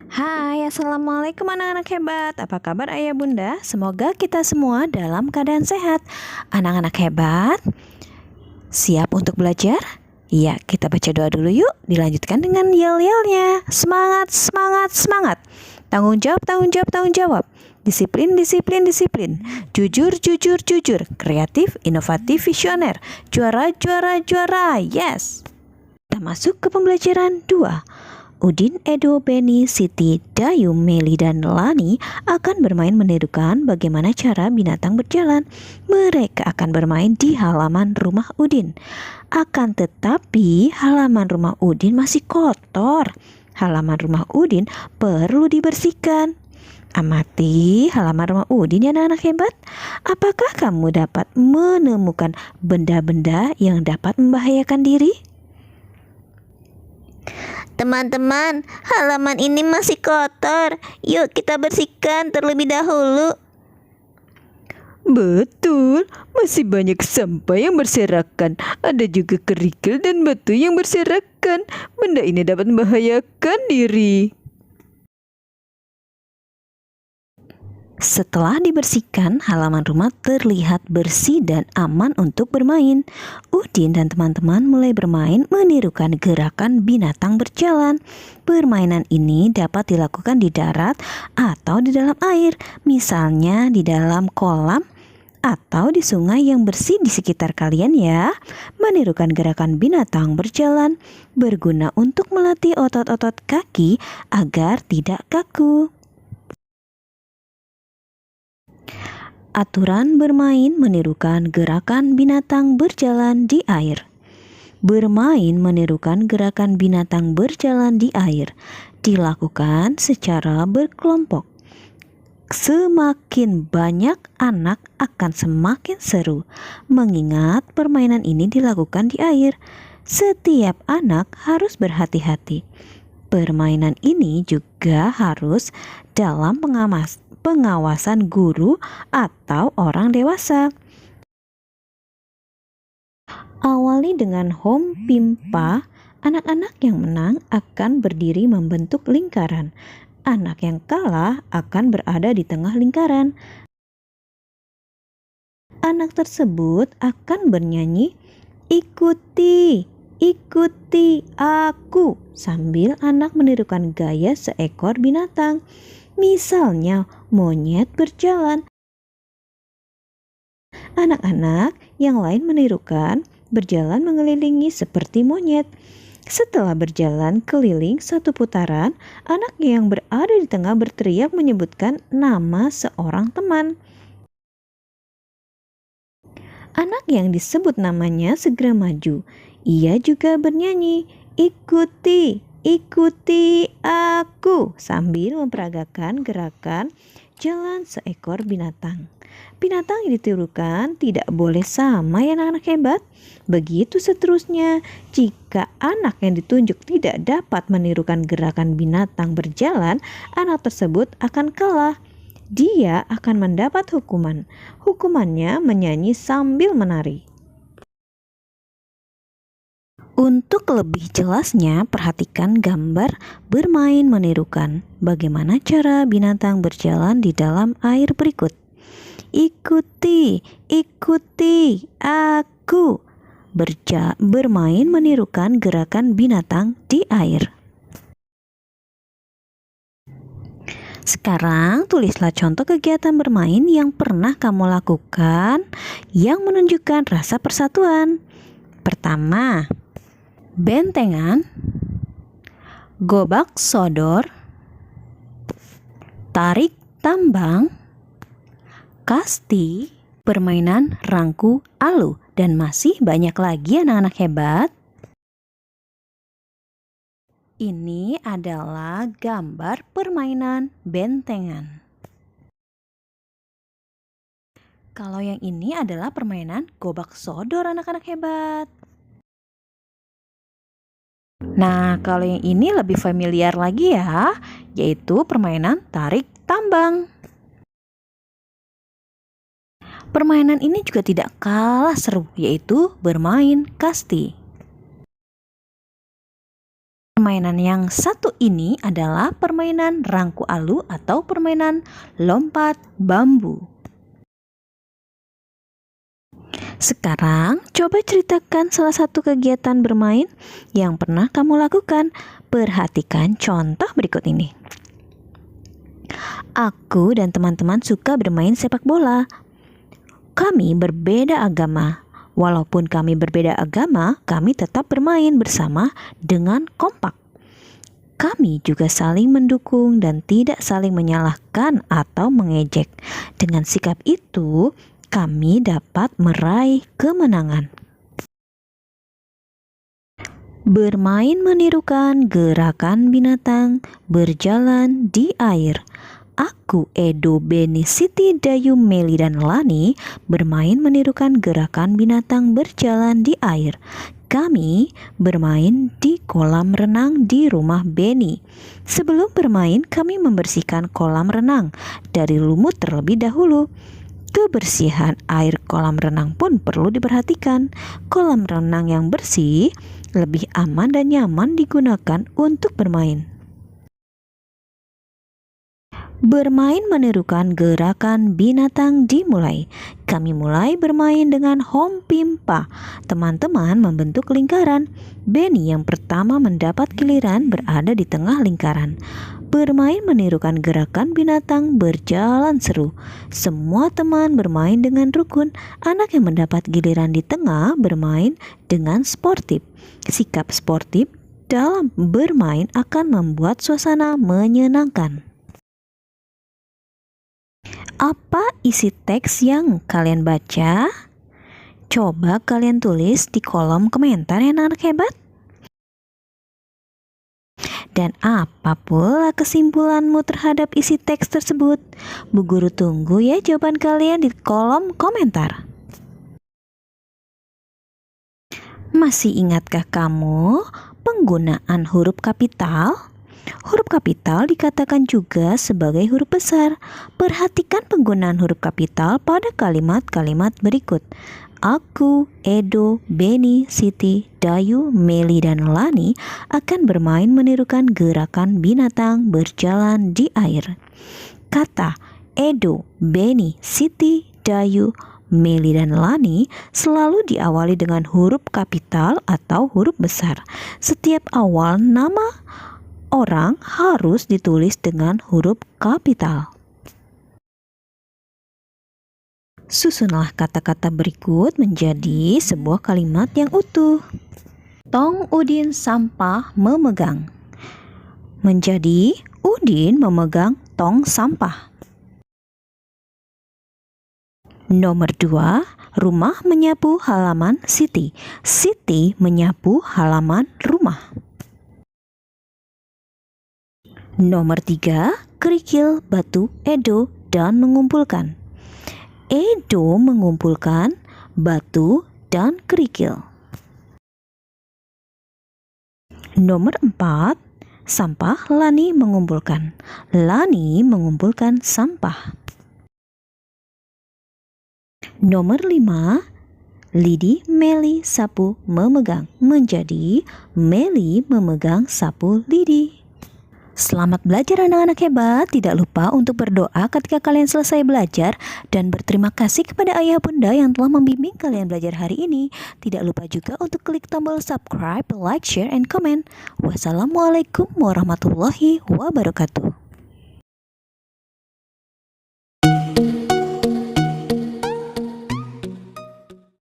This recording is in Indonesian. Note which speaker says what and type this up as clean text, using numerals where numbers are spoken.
Speaker 1: Hai, assalamualaikum anak-anak hebat. Apa kabar ayah bunda? Semoga kita semua dalam keadaan sehat. Anak-anak hebat, siap untuk belajar? Ya, kita baca doa dulu yuk. Dilanjutkan dengan yel-yelnya. Semangat, semangat, semangat. Tanggung jawab, tanggung jawab, tanggung jawab. Disiplin, disiplin, disiplin. Jujur, jujur, jujur. Kreatif, inovatif, visioner. Juara, juara, juara. Yes. Kita masuk ke pembelajaran 2. Udin, Edo, Beni, Siti, Dayu, Meli, dan Lani akan bermain menirukan bagaimana cara binatang berjalan. Mereka akan bermain di halaman rumah Udin. Akan tetapi halaman rumah Udin masih kotor. Halaman rumah Udin perlu dibersihkan. Amati halaman rumah Udin ya anak-anak hebat. Apakah kamu dapat menemukan benda-benda yang dapat membahayakan diri?
Speaker 2: Teman-teman, halaman ini masih kotor. Yuk kita bersihkan terlebih dahulu.
Speaker 3: Betul, masih banyak sampah yang berserakan. Ada juga kerikil dan batu yang berserakan. Benda ini dapat membahayakan diri.
Speaker 1: Setelah dibersihkan, halaman rumah terlihat bersih dan aman untuk bermain. Udin dan teman-teman mulai bermain menirukan gerakan binatang berjalan. Permainan ini dapat dilakukan di darat atau di dalam air, misalnya di dalam kolam atau di sungai yang bersih di sekitar kalian ya. Menirukan gerakan binatang berjalan berguna untuk melatih otot-otot kaki agar tidak kaku. Aturan bermain menirukan gerakan binatang berjalan di air. Bermain menirukan gerakan binatang berjalan di air dilakukan secara berkelompok. Semakin banyak anak akan semakin seru, mengingat permainan ini dilakukan di air. Setiap anak harus berhati-hati. Permainan ini juga harus dalam pengawasan guru atau orang dewasa. Awali dengan home pimpa. Anak-anak yang menang akan berdiri membentuk lingkaran. Anak yang kalah akan berada di tengah lingkaran. Anak tersebut akan bernyanyi, "Ikuti, ikuti aku," sambil anak menirukan gaya seekor binatang. Misalnya, monyet berjalan. Anak-anak yang lain menirukan berjalan mengelilingi seperti monyet. Setelah berjalan keliling satu putaran, anak yang berada di tengah berteriak menyebutkan nama seorang teman. Anak yang disebut namanya segera maju. Ia juga bernyanyi, "Ikuti, ikuti aku," sambil memperagakan gerakan jalan seekor binatang. Binatang yang ditirukan tidak boleh sama ya anak-anak hebat. Begitu seterusnya, jika anak yang ditunjuk tidak dapat menirukan gerakan binatang berjalan, anak tersebut akan kalah. Dia akan mendapat hukuman. Hukumannya menyanyi sambil menari. Untuk lebih jelasnya, perhatikan gambar bermain menirukan bagaimana cara binatang berjalan di dalam air berikut. Ikuti, ikuti aku. Bermain menirukan gerakan binatang di air. Sekarang tulislah contoh kegiatan bermain yang pernah kamu lakukan yang menunjukkan rasa persatuan. Pertama, bentengan, gobak sodor, tarik tambang, kasti, permainan rangku alu, dan masih banyak lagi anak-anak hebat. Ini adalah gambar permainan bentengan. Kalau yang ini adalah permainan gobak sodor anak-anak hebat. Nah, kalau yang ini lebih familiar lagi ya, yaitu permainan tarik tambang. Permainan ini juga tidak kalah seru, yaitu bermain kasti. Permainan yang satu ini adalah permainan rangku alu atau permainan lompat bambu. Sekarang coba ceritakan salah satu kegiatan bermain yang pernah kamu lakukan. Perhatikan contoh berikut ini. Aku dan teman-teman suka bermain sepak bola. Kami berbeda agama. Walaupun kami berbeda agama, kami tetap bermain bersama dengan kompak. Kami juga saling mendukung dan tidak saling menyalahkan atau mengejek. Dengan sikap itu, kami dapat meraih kemenangan. Bermain menirukan gerakan binatang berjalan di air. Aku, Edo, Beni, Siti, Dayu, Meli, dan Lani bermain menirukan gerakan binatang berjalan di air. Kami bermain di kolam renang di rumah Beni. Sebelum bermain, kami membersihkan kolam renang dari lumut terlebih dahulu. Kebersihan air kolam renang pun perlu diperhatikan. Kolam renang yang bersih lebih aman dan nyaman digunakan untuk bermain. Bermain menirukan gerakan binatang dimulai. Kami mulai bermain dengan hom pimpa. Teman-teman membentuk lingkaran. Beni yang pertama mendapat giliran berada di tengah lingkaran. Bermain menirukan gerakan binatang berjalan seru. Semua teman bermain dengan rukun. Anak yang mendapat giliran di tengah bermain dengan sportif. Sikap sportif dalam bermain akan membuat suasana menyenangkan. Apa isi teks yang kalian baca? Coba kalian tulis di kolom komentar ya anak hebat. Dan apa pula kesimpulanmu terhadap isi teks tersebut? Bu Guru tunggu ya jawaban kalian di kolom komentar. Masih ingatkah kamu penggunaan huruf kapital? Huruf kapital dikatakan juga sebagai huruf besar. Perhatikan penggunaan huruf kapital pada kalimat-kalimat berikut. Aku, Edo, Beni, Siti, Dayu, Meli, dan Lani akan bermain menirukan gerakan binatang berjalan di air. Kata Edo, Beni, Siti, Dayu, Meli, dan Lani selalu diawali dengan huruf kapital atau huruf besar. Setiap awal nama orang harus ditulis dengan huruf kapital. Susunlah kata-kata berikut menjadi sebuah kalimat yang utuh. Tong Udin sampah memegang. Menjadi Udin memegang tong sampah. Nomor 2, rumah menyapu halaman Siti. Siti menyapu halaman rumah. Nomor 3, kerikil batu Edo dan mengumpulkan. Edo mengumpulkan batu dan kerikil. Nomor 4, sampah Lani mengumpulkan. Lani mengumpulkan sampah. Nomor 5, Lidi, Meli, sapu memegang. Menjadi Meli memegang sapu Lidi. Selamat belajar anak-anak hebat. Tidak lupa untuk berdoa ketika kalian selesai belajar dan berterima kasih kepada ayah bunda yang telah membimbing kalian belajar hari ini. Tidak lupa juga untuk klik tombol subscribe, like, share, and comment. Wassalamualaikum warahmatullahi wabarakatuh.